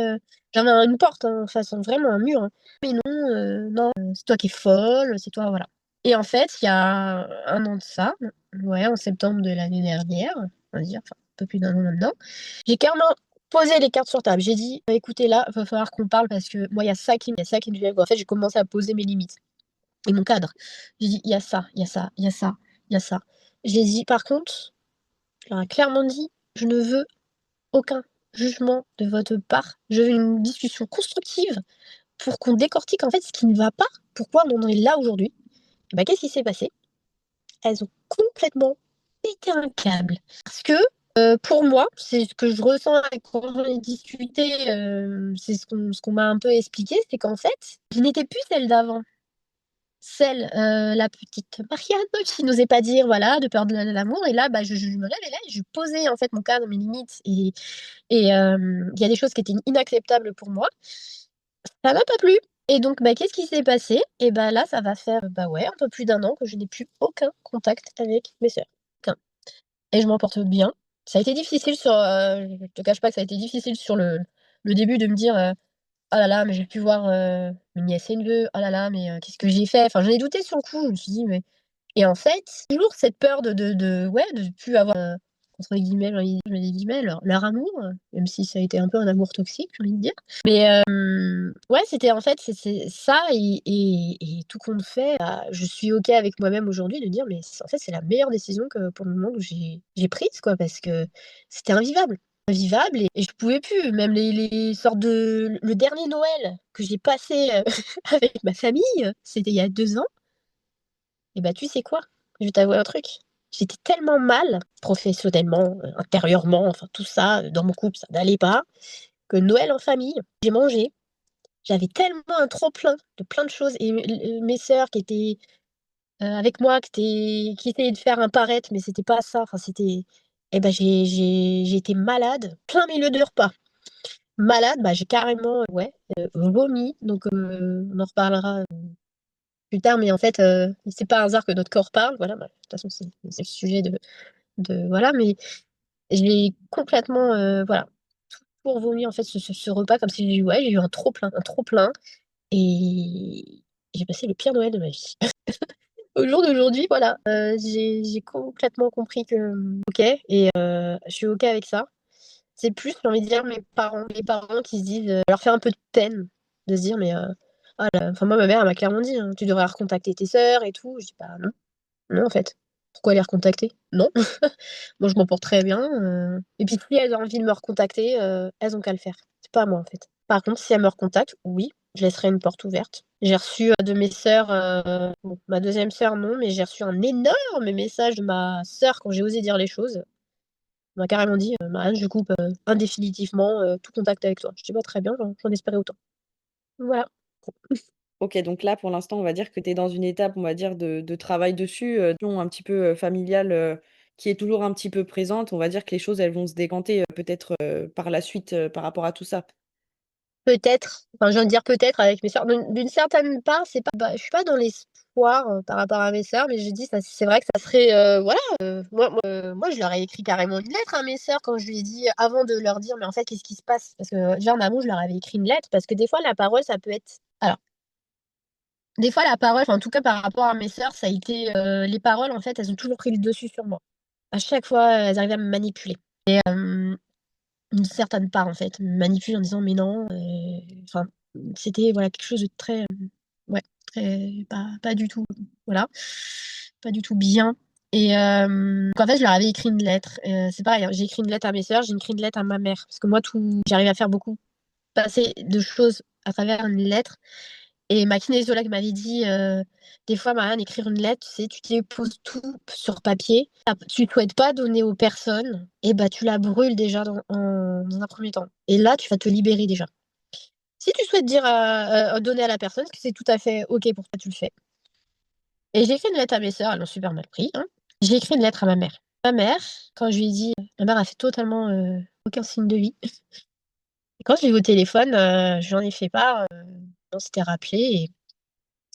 j'avais une porte, hein, en face, hein, vraiment un mur, hein. «Mais non, non, c'est toi qui es folle, c'est toi», voilà. Et en fait, il y a 1 an de ça, ouais, en septembre de l'année dernière, on va dire, enfin, un peu plus d'1 an maintenant, j'ai carrément posé les cartes sur table. J'ai dit: «Bah, écoutez, là, va falloir qu'on parle parce que moi, il y a ça qui me gêne». En fait, j'ai commencé à poser mes limites et mon cadre. J'ai dit: «Il y a ça, il y a ça, il y a ça, il y a ça». J'ai dit: «Par contre», je leur ai clairement dit: «Je ne veux aucun jugement de votre part. Je veux une discussion constructive pour qu'on décortique, en fait, ce qui ne va pas, pourquoi on en est là aujourd'hui». Et bah, qu'est-ce qui s'est passé? Elles ont complètement pété un câble. Parce que, pour moi, c'est ce que je ressens et quand j'en ai discuté, c'est ce qu'on m'a un peu expliqué, c'est qu'en fait, je n'étais plus celle d'avant. Celle, la petite Marianne qui n'osait pas dire, voilà, de peur de l'amour et là, bah, je me révélais, je posais, en fait, mon cadre, mes limites et il y a des choses qui étaient inacceptables pour moi. Ça m'a pas plu et donc, bah, qu'est-ce qui s'est passé? Et bah, là, ça va faire, bah, ouais, un peu plus d'1 an que je n'ai plus aucun contact avec mes sœurs. Aucun et je m'en porte bien. Ça a été difficile je te cache pas que ça a été difficile sur le début de me dire, «Oh là là, mais je vais plus voir, mes nièces et neveux. Oh là là, mais qu'est-ce que j'ai fait?» Enfin, j'en ai douté sur le coup. Je me suis dit: «Mais» et en fait, toujours cette peur de ouais, de plus avoir, entre guillemets, je mets des guillemets, «leur amour», même si ça a été un peu un amour toxique, j'ai envie de dire. Mais ouais, c'était en fait, c'est ça et tout compte fait, bah, je suis OK avec moi-même aujourd'hui de dire: «Mais en fait, c'est la meilleure décision que pour le moment que j'ai prise, quoi», parce que c'était invivable. Invivable et je pouvais plus. Même les sortes de le dernier Noël que j'ai passé, avec ma famille, c'était il y a 2 ans et bah, tu sais quoi? Je vais t'avouer un truc, j'étais tellement mal professionnellement, intérieurement, enfin tout ça, dans mon couple, ça n'allait pas, que Noël en famille, j'ai mangé, j'avais tellement un trop plein de plein de choses et mes sœurs qui étaient, avec moi, qui essayaient de faire un paraître, mais c'était pas ça, enfin c'était et bah, j'ai été malade, plein milieu de repas. Malade, bah, j'ai carrément, ouais, vomi donc on en reparlera, plus tard, mais en fait, c'est pas un hasard que notre corps parle, voilà, bah, de toute façon, c'est le sujet de voilà, mais j'ai complètement, voilà, tout revomi en fait ce repas comme si ouais, j'ai eu un trop plein et j'ai passé le pire Noël de ma vie. Au jour d'aujourd'hui, voilà, j'ai complètement compris que, OK et je suis OK avec ça. C'est plus, j'ai envie de dire, les parents qui se disent, ça leur fait un peu de peine de se dire: «Mais, oh là» enfin moi ma mère elle m'a clairement dit, hein: «Tu devrais recontacter tes sœurs et tout». Je dis: «Bah non, non en fait. Pourquoi les recontacter? Non. Moi je m'en porte très bien, et puis si elles ont envie de me recontacter, elles ont qu'à le faire. C'est pas à moi en fait. Par contre si elles me recontactent, oui, je laisserai une porte ouverte». J'ai reçu, de mes sœurs, bon ma deuxième sœur non, mais j'ai reçu un énorme message de ma sœur quand j'ai osé dire les choses. On m'a carrément dit: «Marianne, je coupe, indéfinitivement, tout contact avec toi». Je dis: «Bah, très bien, j'en espérais autant». Voilà. OK, donc là, pour l'instant, on va dire que tu es dans une étape, on va dire, de travail dessus, un petit peu, familiale, qui est toujours un petit peu présente. On va dire que les choses, elles vont se décanter, peut-être, par la suite, par rapport à tout ça. peut-être, enfin, je viens de dire peut-être avec mes sœurs. D'une certaine part, c'est pas, je suis pas dans l'espoir par rapport à mes sœurs, mais je dis, ça, c'est vrai que ça serait, voilà, moi, je leur ai écrit carrément une lettre à mes sœurs quand je lui ai dit, avant de leur dire, mais en fait, qu'est-ce qui se passe? Parce que déjà en amont, je leur avais écrit une lettre, parce que des fois, la parole, ça peut être. Alors, des fois, la parole, enfin, en tout cas par rapport à mes sœurs, ça a été, les paroles, en fait, elles ont toujours pris le dessus sur moi. À chaque fois, elles arrivaient à me manipuler. Et une certaine part, en fait, me manipule en disant: «Mais non», enfin, c'était, voilà, quelque chose de très, ouais, très pas du tout, voilà, pas du tout bien. Et donc en fait, je leur avais écrit une lettre, c'est pareil, hein, j'ai écrit une lettre à mes sœurs, j'ai écrit une lettre à ma mère, parce que moi, tout j'arrive à faire beaucoup passer de choses à travers une lettre. Et ma kinésiologue m'avait dit, «Des fois, Marianne, écrire une lettre, tu sais, tu déposes tout sur papier. Tu souhaites pas donner aux personnes, et bah, tu la brûles déjà dans un premier temps. Et là, tu vas te libérer déjà. Si tu souhaites dire donner à la personne, que c'est tout à fait OK pour toi, tu le fais». Et j'ai écrit une lettre à mes sœurs, elles l'ont super mal pris, hein. J'ai écrit une lettre à ma mère. Ma mère, quand je lui ai dit, ma mère a fait totalement, aucun signe de vie. Et quand je l'ai eu au téléphone, je lui en ai fait part, on s'était rappelé et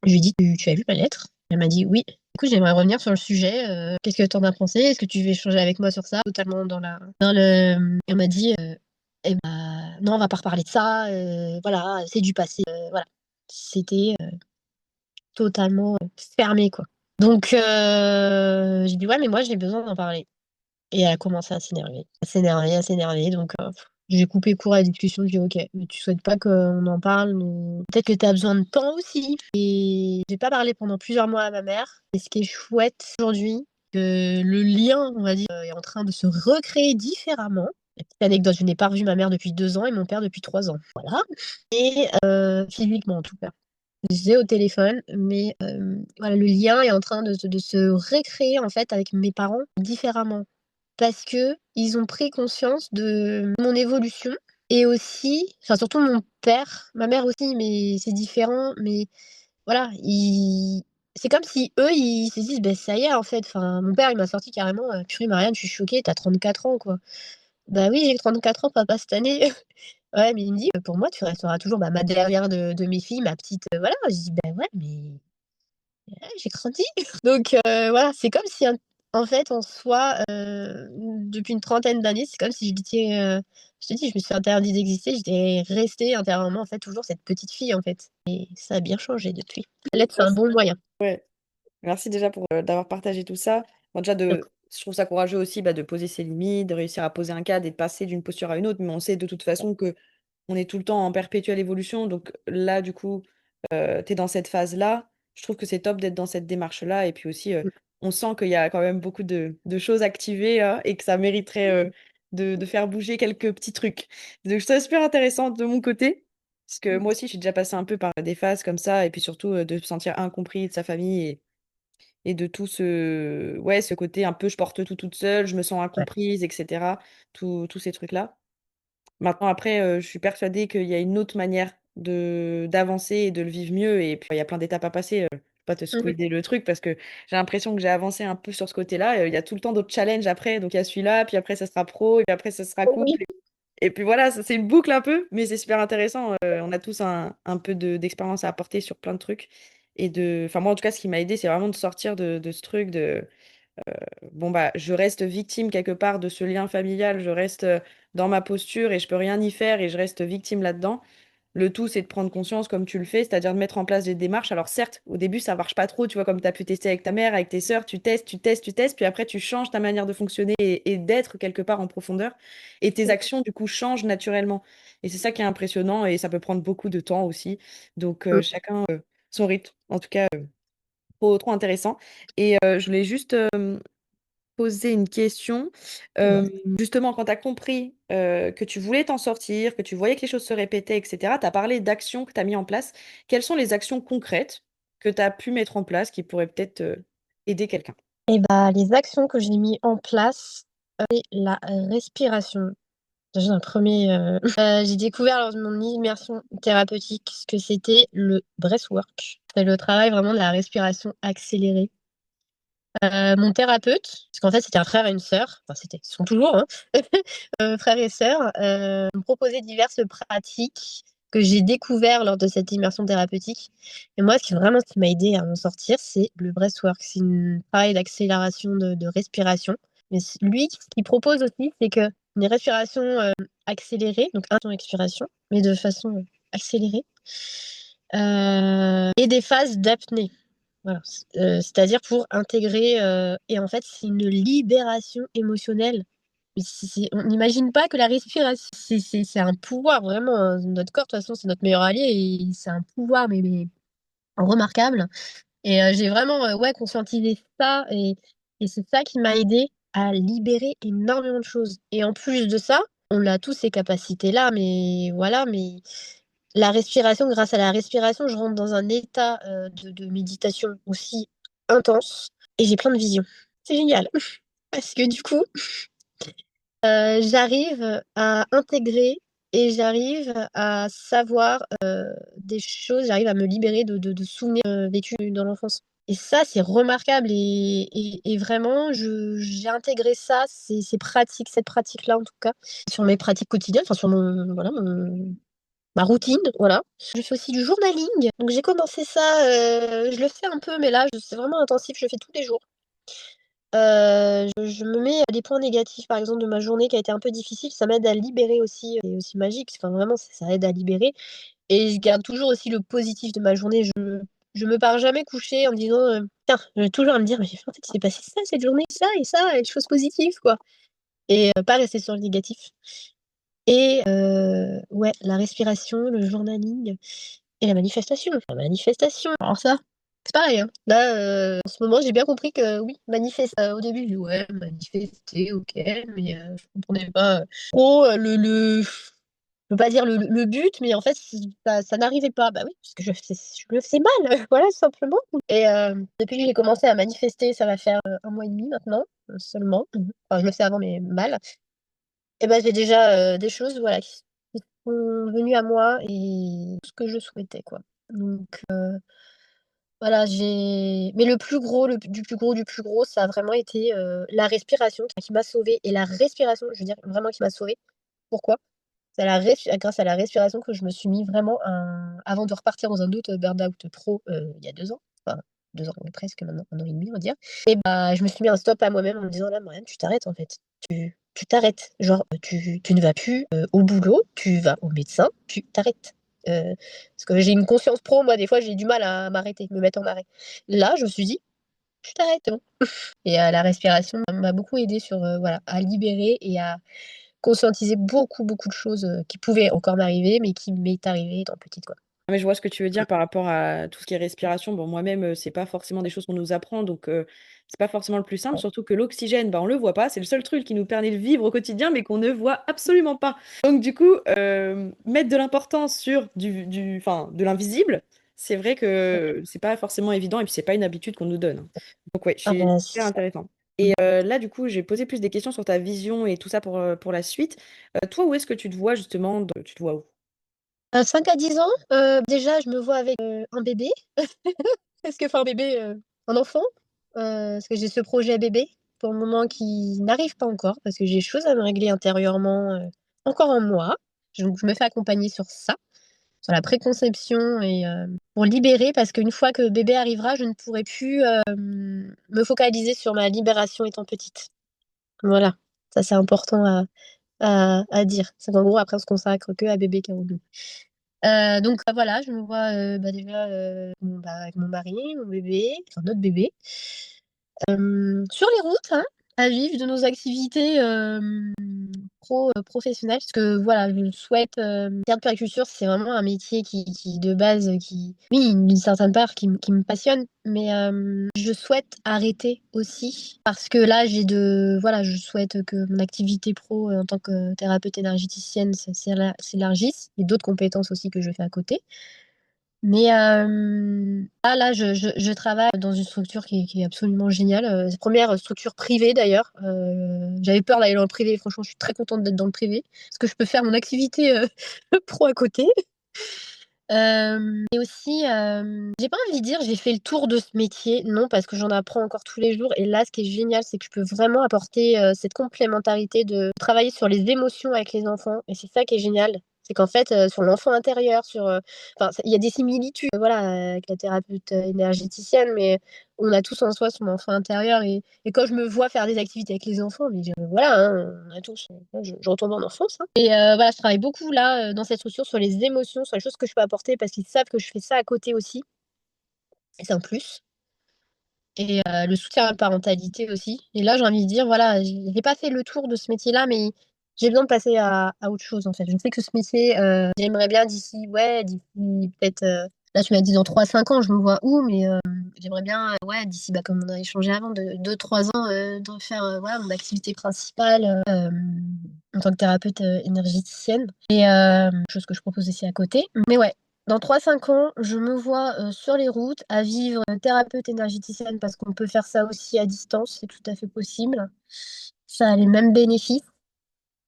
je lui ai dit: «Tu as vu ma lettre?» Elle m'a dit: «Oui». Écoute, j'aimerais revenir sur le sujet, qu'est-ce que tu en as pensé? Est-ce que tu veux échanger avec moi sur ça?» Totalement dans le elle m'a dit, «Eh bah, non, on va pas reparler de ça, voilà, c'est du passé», voilà. C'était, totalement, fermé, quoi. Donc j'ai dit: «Ouais, mais moi, j'ai besoin d'en parler». Et elle a commencé à s'énerver, donc j'ai coupé court à la discussion. Je dis: «OK, mais tu souhaites pas qu'on en parle, ou peut-être que tu as besoin de temps aussi». Et j'ai pas parlé pendant plusieurs mois à ma mère. Et ce qui est chouette aujourd'hui, que le lien, on va dire, est en train de se recréer différemment. La petite anecdote, je n'ai pas revu ma mère depuis 2 ans et mon père depuis 3 ans. Voilà. Et physiquement en tout cas. J'ai au téléphone, mais voilà, le lien est en train de se recréer en fait avec mes parents différemment. Parce qu'ils ont pris conscience de mon évolution. Et aussi, enfin surtout mon père, ma mère aussi, mais c'est différent, mais voilà, ils c'est comme si eux, ils se disent: «Beh, ça y est en fait», enfin mon père il m'a sorti carrément, «Purée Marianne, je suis choquée, tu as 34 ans quoi». «Bah oui, j'ai 34 ans papa cette année». Ouais, mais il me dit: «Pour moi tu resteras toujours, bah, ma dernière de mes filles, ma petite, voilà». Je dis: «Bah ouais, mais ouais, j'ai grandi». Donc voilà, c'est comme si en fait, en soi, depuis une trentaine d'années, c'est comme si je te dis, je me suis interdit d'exister, j'étais restée intérieurement, en fait, toujours cette petite fille, en fait. Et ça a bien changé depuis. L'être, c'est un bon moyen. Ouais. Merci déjà pour d'avoir partagé tout ça. Bon, déjà, je trouve ça courageux aussi bah, de poser ses limites, de réussir à poser un cadre et de passer d'une posture à une autre. Mais on sait de toute façon que on est tout le temps en perpétuelle évolution. Donc là, du coup, tu es dans cette phase-là. Je trouve que c'est top d'être dans cette démarche-là. Et puis aussi, on sent qu'il y a quand même beaucoup de choses activées et que ça mériterait de faire bouger quelques petits trucs. Donc, je trouve ça super intéressant de mon côté. Parce que moi aussi, j'ai déjà passé un peu par des phases comme ça. Et puis surtout, de se sentir incompris de sa famille et de tout ce côté un peu je porte tout toute seule, je me sens Ouais. incomprise et cetera, tous ces trucs-là. Maintenant après, je suis persuadée qu'il y a une autre manière d'avancer et de le vivre mieux et puis il y a plein d'étapes à passer, je vais pas te Mmh mh. squeezer le truc parce que j'ai l'impression que j'ai avancé un peu sur ce côté-là, il y a tout le temps d'autres challenges après, donc il y a celui-là, puis après ça sera pro et puis après ça sera Oui. couple et puis voilà, ça c'est une boucle un peu, mais c'est super intéressant, on a tous un peu d'expérience à apporter sur plein de trucs et enfin moi en tout cas ce qui m'a aidée, c'est vraiment de sortir de ce truc de bon, bah, je reste victime quelque part de ce lien familial, je reste, dans ma posture et je peux rien y faire et je reste victime là-dedans. Le tout, c'est de prendre conscience comme tu le fais, c'est-à-dire de mettre en place des démarches. Alors certes, au début, ça marche pas trop, tu vois? Comme tu as pu tester avec ta mère, avec tes sœurs, tu testes, tu testes, tu testes, puis après tu changes ta manière de fonctionner et d'être quelque part en profondeur et tes Mmh. actions, du coup, changent naturellement et c'est ça qui est impressionnant et ça peut prendre beaucoup de temps aussi. Donc Mmh. chacun, son rythme. En tout cas, trop intéressant et je voulais juste, poser une question. Ouais. Justement, quand tu as compris, que tu voulais t'en sortir, que tu voyais que les choses se répétaient et cetera, tu as parlé d'actions que tu as mis en place. Quelles sont les actions concrètes que tu as pu mettre en place qui pourraient peut-être, aider quelqu'un? Et bah, les actions que j'ai mis en place, c'est la respiration. Déjà un premier j'ai découvert lors de mon immersion thérapeutique ce que c'était le breathwork. C'est le travail vraiment de la respiration accélérée. Mon thérapeute, parce qu'en fait c'était un frère et une sœur, enfin c'était, ils sont toujours, hein, frères et sœurs, me proposaient diverses pratiques que j'ai découvert lors de cette immersion thérapeutique. Et moi, ce qui m'a aidé à m'en sortir, c'est le breathwork. C'est une pareil d'accélération de respiration. Mais lui, ce qu'il propose aussi, c'est que une respiration accélérée, donc inspiration, expiration, mais de façon accélérée, et des phases d'apnée. Voilà. C'est-à-dire pour intégrer, et en fait, c'est une libération émotionnelle. Mais on n'imagine pas que la respiration, c'est un pouvoir vraiment. Notre corps, de toute façon, c'est notre meilleur allié et c'est un pouvoir, mais remarquable. Et j'ai vraiment ouais, conscientisé ça et c'est ça qui m'a aidé à libérer énormément de choses. Et en plus de ça, on a tous ces capacités-là, mais voilà, mais la respiration, grâce à la respiration, je rentre dans un état de méditation aussi intense et j'ai plein de visions. C'est génial. Parce que du coup, j'arrive à intégrer et j'arrive à savoir des choses, j'arrive à me libérer de souvenirs vécus dans l'enfance. Et ça, c'est remarquable et vraiment, j'ai intégré ça, ces pratiques, cette pratique-là en tout cas, sur mes pratiques quotidiennes, enfin sur voilà, ma routine, voilà. Je fais aussi du journaling. Donc j'ai commencé ça, je le fais un peu, mais là, c'est vraiment intensif, je le fais tous les jours. Je me mets des points négatifs, par exemple, de ma journée qui a été un peu difficile, ça m'aide à libérer aussi, c'est aussi magique, enfin vraiment ça aide à libérer et je garde toujours aussi le positif de ma journée. Je me pars jamais coucher en me disant, «Putain», j'ai toujours à me dire: «Mais en fait, il s'est passé ça cette journée, ça et des choses positives, quoi» et pas rester sur le négatif et ouais, la respiration, le journaling et la manifestation. La manifestation, alors ça, c'est pareil, hein. Là, en ce moment, j'ai bien compris que oui, au début, je dis: «Ouais, manifester, OK», mais je comprenais pas, trop, je veux pas dire le but, mais en fait, ça n'arrivait pas. Bah oui, parce que je le faisais mal, voilà, tout simplement et depuis que j'ai commencé à manifester, ça va faire, 1 mois et demi maintenant, seulement. Enfin, je le faisais avant, mais mal et bah, j'ai déjà, des choses, voilà, qui sont venues à moi et ce que je souhaitais, quoi. Donc voilà, j'ai mais le plus gros, du plus gros, ça a vraiment été, la respiration qui m'a sauvée et la respiration, je veux dire vraiment qui m'a sauvée. Pourquoi? C'est grâce à la respiration que je me suis mis vraiment un avant de repartir dans un autre burn-out pro, il y a 2 ans, enfin 2 ans, oui presque maintenant, 1 an et demi on va dire et bah, je me suis mis un stop à moi-même en me disant: «Là, Marianne, tu t'arrêtes en fait. Tu t'arrêtes. Genre, tu ne vas plus, au boulot, tu vas au médecin, tu t'arrêtes». Parce que j'ai une conscience pro, moi des fois j'ai du mal à m'arrêter, me mettre en arrêt. Là, je me suis dit: «Tu t'arrêtes, c'est bon» et la respiration m'a beaucoup aidée sur, voilà, à libérer et à conscientiser beaucoup, beaucoup de choses, qui pouvaient encore m'arriver, mais qui m'est arrivé étant petite, quoi. Ah, mais je vois ce que tu veux Mmh. dire par rapport à tout ce qui est respiration. Bon, moi-même, c'est pas forcément des choses qu'on nous apprend, donc c'est pas forcément le plus simple, Ouais. surtout que l'oxygène, bah, on le voit pas. C'est le seul truc qui nous permet de vivre au quotidien, mais qu'on ne voit absolument pas. Donc du coup, mettre de l'importance sur enfin, de l'invisible, c'est vrai que c'est pas forcément évident et puis c'est pas une habitude qu'on nous donne, hein. Donc ouais, Ah c'est bah, super c'est ça. intéressant Mmh. et là, du coup, j'ai posé plus des questions sur ta vision et tout ça pour la suite. Toi, où est-ce que tu te vois justement tu te vois où? 5 à 10 ans, déjà je me vois avec, un bébé. Parce que enfin un bébé, un enfant, parce que j'ai ce projet bébé, pour le moment qui n'arrive pas encore, parce que j'ai des choses à me régler intérieurement, encore en moi. Donc je me fais accompagner sur ça, sur la préconception et pour libérer parce qu'une fois que bébé arrivera, je ne pourrai plus, me focaliser sur ma libération étant petite. Voilà, ça c'est important à dire. C'est qu'en gros après on se consacre qu'à bébé Carolo. Donc voilà, je me vois, bah, déjà, bah, avec mon mari, mon bébé, enfin notre bébé, sur les routes, hein, à vivre de nos activités, professionnelles. Parce que voilà, je souhaite, faire de périculture, c'est vraiment un métier qui de base, qui oui, d'une certaine part qui me passionne, mais je souhaite arrêter aussi parce que là, voilà, je souhaite que mon activité pro, en tant que thérapeute énergéticienne s'élargisse et d'autres compétences aussi que je fais à côté. Mais là, je travaille dans une structure qui est absolument géniale, 1re structure privée d'ailleurs, j'avais peur d'aller dans le privé, franchement, je suis très contente d'être dans le privé, parce que je peux faire mon activité, pro à côté. Et aussi, j'ai pas envie de dire j'ai fait le tour de ce métier, non, parce que j'en apprends encore tous les jours et là, ce qui est génial, c'est que je peux vraiment apporter, cette complémentarité de travailler sur les émotions avec les enfants et c'est ça qui est génial. C'est qu'en fait, sur l'enfant intérieur, enfin, il y a des similitudes, voilà, avec la thérapeute, énergéticienne, mais on a tous en soi son enfant intérieur et quand je me vois faire des activités avec les enfants, mais voilà, hein, on a tous, je retourne en enfance, hein et voilà, je travaille beaucoup là, dans cette structure sur les émotions, sur les choses que je peux apporter parce qu'ils savent que je fais ça à côté aussi et c'est un plus. Et le soutien à la parentalité aussi. Et là, j'ai envie de dire, voilà, j'ai pas fait le tour de ce métier-là, mais j'ai besoin de passer à autre chose, en fait. Je sais que ce métier, j'aimerais bien d'ici, ouais, d'ici peut-être, là, tu m'as dit dans 3 5 ans, je me vois où, mais j'aimerais bien, ouais, d'ici, bah, comme on a échangé avant, de 2-3 ans, de faire, voilà, mon activité principale, en tant que thérapeute, énergéticienne et chose que je propose aussi à côté. Mais ouais, dans 3 5 ans, je me vois, sur les routes à vivre, thérapeute énergéticienne parce qu'on peut faire ça aussi à distance, c'est tout à fait possible. Ça a les mêmes bénéfices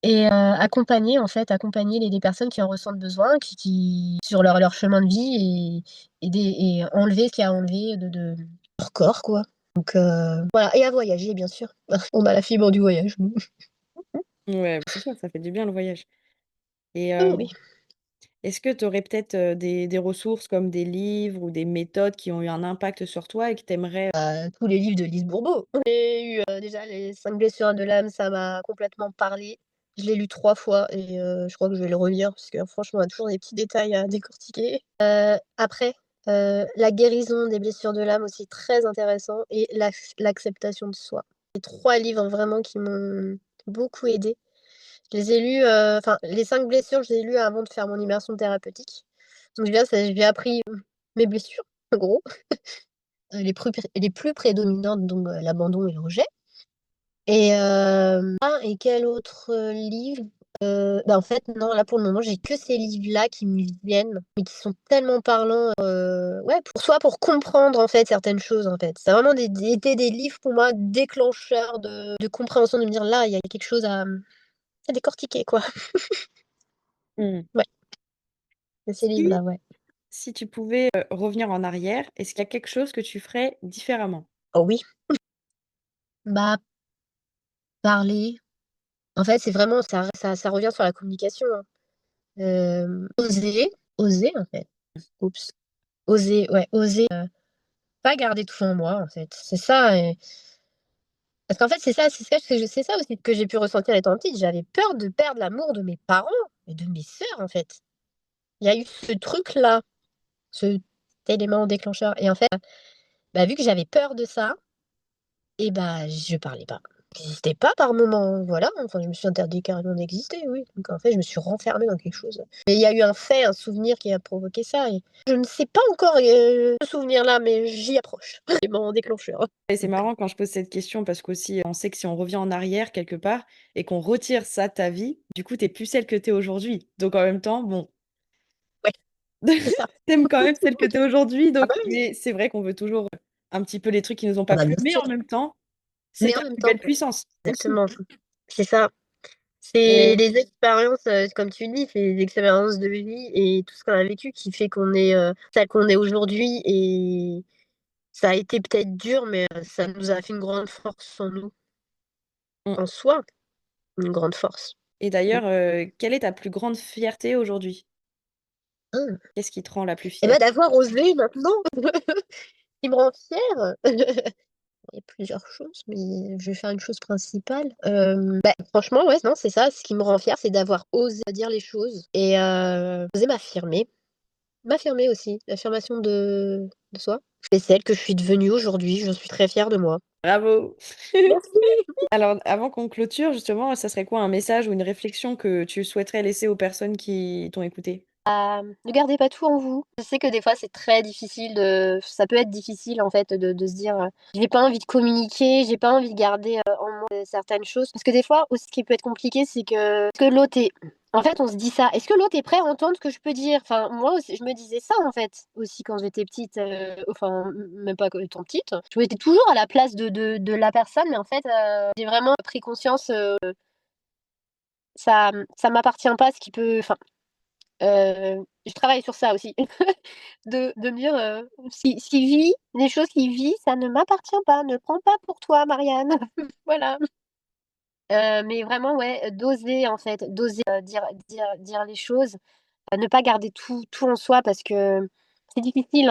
et accompagner en fait, accompagner les personnes qui en ressentent besoin, qui sur leur chemin de vie et aider et enlever ce qu'il y a à enlever de leur corps, quoi. Donc voilà et à voyager bien sûr. On a la fibre du voyage, nous. Ouais, c'est sûr, ça fait du bien le voyage et Oh oui. est-ce que tu aurais peut-être, des ressources comme des livres ou des méthodes qui ont eu un impact sur toi et que tu aimerais Tous les livres de Lise Bourbeau. J'ai eu, déjà les 5 blessures de l'âme, ça m'a complètement parlé. Je l'ai lu 3 fois et je crois que je vais le relire parce que franchement, il y a toujours des petits détails à décortiquer. Après, La guérison des blessures de l'âme aussi très intéressant et l'acceptation de soi. Les 3 livres vraiment qui m'ont beaucoup aidée. Je les ai lus, enfin les 5 blessures, je les ai lus avant de faire mon immersion thérapeutique. Donc déjà, j'ai appris, mes blessures, en gros. Les plus prédominantes, donc l'abandon et le rejet et et quel autre, livre? Bah, en fait, non, là, pour le moment, j'ai que ces livres-là qui me viennent, mais qui sont tellement parlants, ouais, pour comprendre, en fait, certaines choses, en fait. C'est vraiment des livres pour moi déclencheurs de compréhension, de me dire: «Là, il y a quelque chose à décortiquer, quoi». mmh. Ouais, c'est ces Si livres-là, ouais. si tu pouvais, revenir en arrière, est-ce qu'il y a quelque chose que tu ferais différemment? Oh oui, bah, parler, en fait, c'est vraiment ça revient sur la communication, hein. Oser, en fait. Oups. Oser, ouais, oser, pas garder tout en moi, en fait. C'est ça et parce qu'en fait, c'est ça aussi que j'ai pu ressentir étant petite. J'avais peur de perdre l'amour de mes parents et de mes sœurs, en fait. Il y a eu ce truc-là, cet élément déclencheur et en fait, bah, vu que j'avais peur de ça et bah, je parlais pas. J'existais pas par moments, voilà, enfin, je me suis interdit carrément d'exister, oui. Donc en fait, je me suis renfermée dans quelque chose. Mais il y a eu un fait, un souvenir qui a provoqué ça et je ne sais pas encore, ce souvenir-là, mais j'y approche. L'élément déclencheur. Et c'est marrant quand je pose cette question parce qu'aussi, on sait que si on revient en arrière quelque part et qu'on retire ça de ta vie, du coup, tu es plus celle que tu es aujourd'hui. Donc en même temps, bon, Ouais, c'est ça. tu aimes quand même celle que tu es aujourd'hui, Ah donc bah oui. mais c'est vrai qu'on veut toujours, un petit peu les trucs qui nous ont Ah pas bah, plu, bien mais sûr. en même temps, c'est Mais ta en même plus temps, belle puissance aussi. exactement, c'est ça. C'est Et les expériences, comme tu dis, c'est les expériences de vie et tout ce qu'on a vécu qui fait qu'on est, celle qu'on est aujourd'hui et ça a été peut-être dur, mais ça nous a fait une grande force en nous, mmh en soi, une grande force. et Mmh. d'ailleurs, quelle est ta plus grande fierté aujourd'hui? Mmh. Qu'est-ce qui te rend la plus Et fière? bah, d'avoir osé maintenant, qui me rend fière. Il y a plusieurs choses, mais je vais faire une chose principale. Bah, franchement, ouais, non, c'est ça, ce qui me rend fière, c'est d'avoir osé dire les choses et oser m'affirmer. M'affirmer aussi, l'affirmation de soi. C'est celle que je suis devenue aujourd'hui, je suis très fière de moi. Bravo! Merci. Alors avant qu'on clôture justement, ça serait quoi un message ou une réflexion que tu souhaiterais laisser aux personnes qui t'ont écouté? Ne gardez pas tout en vous. Je sais que des fois c'est très difficile ça peut être difficile en fait de se dire, «J'ai pas envie de communiquer, j'ai pas envie de garder, en moi, certaines choses». Parce que des fois aussi ce qui peut être compliqué c'est que l'autre est en fait on se dit ça: «Est-ce que l'autre est prêt à entendre ce que je peux dire?» Enfin moi aussi je me disais ça en fait, aussi quand j'étais petite, enfin même pas étant petite. Je me mettais toujours à la place de la personne mais en fait, j'ai vraiment pris conscience, ça m'appartient pas ce qui peut enfin je travaille sur ça aussi. De me dire, «Ce qui vit, les choses qu'il vit, ça ne m'appartient pas, ne le prends pas pour toi Marianne». Voilà. Mais vraiment, ouais, d'oser en fait, d'oser, dire les choses, ne pas garder tout en soi parce que c'est difficile,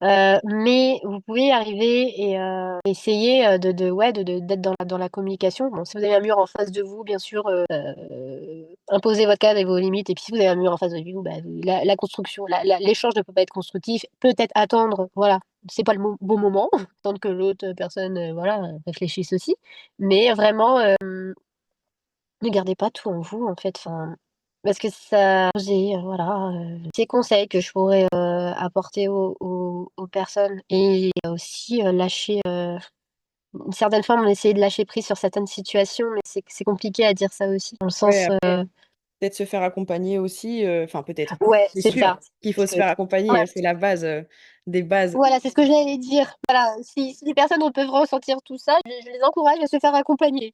hein, mais vous pouvez y arriver et essayer, de ouais, de d'être dans la communication. Bon, si vous avez un mur en face de vous, bien sûr, imposez votre cadre et vos limites et puis si vous avez un mur en face de vous, bah, la construction, l'échange ne peut pas être constructif. Peut-être attendre, voilà, c'est pas le bon moment, attendre que l'autre personne, voilà, réfléchisse aussi, mais vraiment, ne gardez pas tout en vous, en fait, enfin, parce que ça j'ai, voilà, ces conseils que je pourrais, apporter aux personnes et aussi, lâcher, une certaine forme, on essayer de lâcher prise sur certaines situations, mais c'est compliqué à dire ça aussi, dans le Ouais, sens, après, peut-être se faire accompagner aussi, enfin peut-être, ouais, c'est c'est sûr ça, qu'il faut parce se que faire accompagner, ouais, c'est la base, des bases. voilà, c'est ce que j'allais dire. Voilà, si les personnes peuvent ressentir tout ça, je les encourage à se faire accompagner.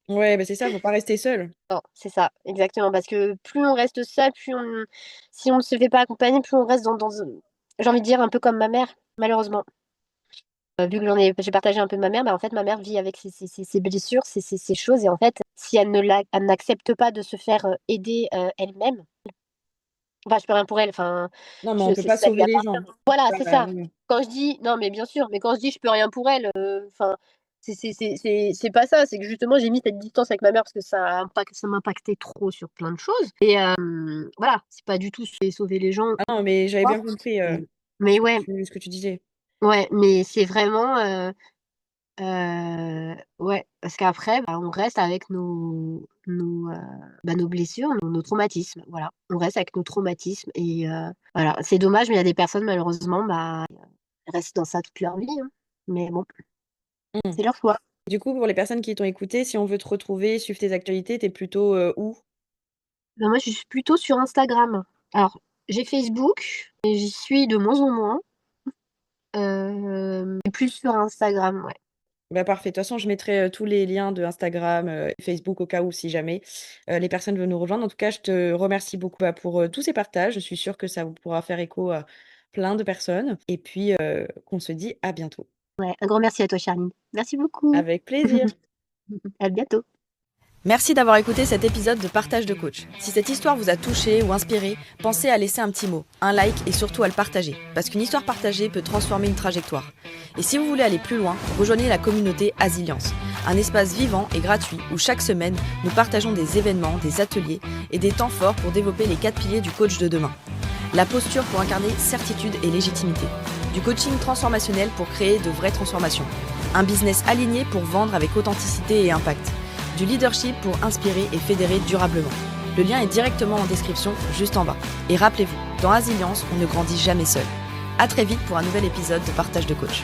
Ouais, bah, c'est ça, faut pas rester seul. Non, c'est ça, exactement, parce que plus on reste seul, plus on si on ne se fait pas accompagner, plus on reste dans j'ai envie de dire un peu comme ma mère, malheureusement. Vu que j'ai partagé un peu de ma mère, bah, en fait, ma mère vit avec ses blessures, ses choses et en fait, si elle n'accepte pas de se faire, aider, elle-même, enfin, je peux rien pour elle, enfin, Non, mais on je peut pas ça lui sauver les appartient. gens. Voilà, c'est Bah, ça. oui. Quand je dis non, mais bien sûr, mais quand je dis: «Je peux rien pour elle», enfin, c'est pas ça, c'est que justement, j'ai mis cette distance avec ma mère parce que ça m'impactait trop sur plein de choses et voilà, c'est pas du tout sauver les gens ou Ah non, mais j'avais quoi. bien compris, Mais ouais, ce que tu disais. ouais, mais c'est vraiment, ouais, parce qu'après, bah, on reste avec nos blessures, nos traumatismes, voilà. On reste avec nos traumatismes et voilà. C'est dommage, mais il y a des personnes malheureusement, bah, elles restent dans ça toute leur vie, hein. Mais bon, Mmh. c'est leur choix. Du coup, pour les personnes qui t'ont écouté, si on veut te retrouver, suivre tes actualités, tu es plutôt, où? Bah, moi, je suis plutôt sur Instagram. Alors, j'ai Facebook, mais j'y suis de moins en moins, mais plus sur Instagram, ouais. Bah, parfait. De toute façon, je mettrai, tous les liens de Instagram, Facebook au cas où si jamais, les personnes veulent nous rejoindre. En tout cas, je te remercie beaucoup, bah, pour, tous ces partages. Je suis sûre que ça vous pourra faire écho à plein de personnes et puis, qu'on se dit à bientôt. Ouais, un grand merci à toi, Charline. Merci beaucoup. Avec plaisir. À bientôt. Merci d'avoir écouté cet épisode de Partage de coach. Si cette histoire vous a touché ou inspiré, pensez à laisser un petit mot, un like et surtout à le partager, parce qu'une histoire partagée peut transformer une trajectoire. Et si vous voulez aller plus loin, rejoignez la communauté Asilience, un espace vivant et gratuit où chaque semaine, nous partageons des événements, des ateliers et des temps forts pour développer les 4 piliers du coach de demain. La posture pour incarner certitude et légitimité. Du coaching transformationnel pour créer de vraies transformations. Un business aligné pour vendre avec authenticité et impact. Du leadership pour inspirer et fédérer durablement. Le lien est directement en description, juste en bas. Et rappelez-vous, dans Asilience, on ne grandit jamais seul. À très vite pour un nouvel épisode de Partage de coach.